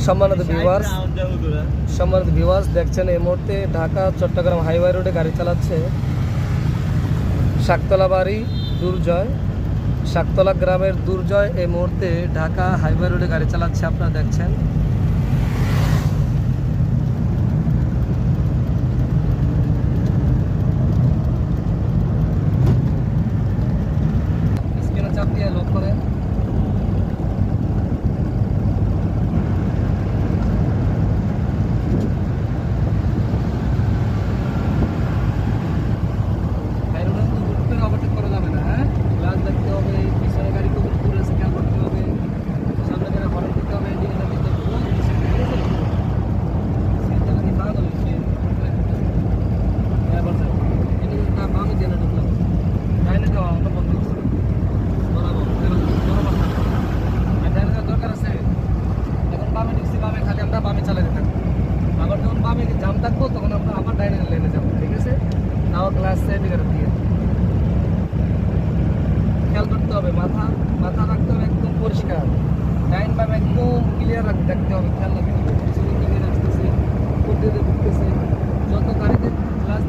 সম্মানিত ভিউয়ার্স, দেখছেন এই মুহূর্তে ঢাকা চট্টগ্রাম হাইওয়ে রোডে গাড়ি চালাচ্ছে শাকতলা বাড়ি দুর্জয়, শাকতলা গ্রামের দুর্জয় এই মুহূর্তে ঢাকা হাইওয়ে রোডে গাড়ি চালাচ্ছে, আপনারা দেখছেন। স্ক্রিনে চাপ দিয়ে লক করেন। ওভারটেক করা যাবে না, হ্যাঁ, গ্লাস দেখতে হবে, পিছনে গাড়ি কত দূর আছে খেয়াল করতে হবে, সামনে গাড়ি হর্ন দিতে হবে, ইন্ডিকেটর দিতে হবে, ঠিক আছে? সিট চালা কি ভালো হবে, সিট এবার যাও, ইন্ডিকেটরটা বামে দিয়ে ঢুকলাম, ডাইনে যাওয়া আমরা বন্ধ করছি, বরাবর বরাবর আর ডাইনে যাওয়ার দরকার আছে। এখন বামে ঢুকছি, বামে খালি আমরা বামে চালাতে থাকবো, আবার যখন বামে জাম থাকবো তখন আমরা আবার ডাইনে লেনে যাবো, ঠিক আছে? নাও গ্লাস ইন্ডিকেটর দিয়ে খেয়াল করতে হবে, মাথা মাথা রাখতে হবে একদম পরিষ্কার, ডাইন বাম একদম ক্লিয়ার রাখতে হবে, খেয়াল রাখতে হবে। পিছনে দিকে আসতেছে, উপর দিয়ে ঢুকতেছে, যত গাড়িতে গ্লাস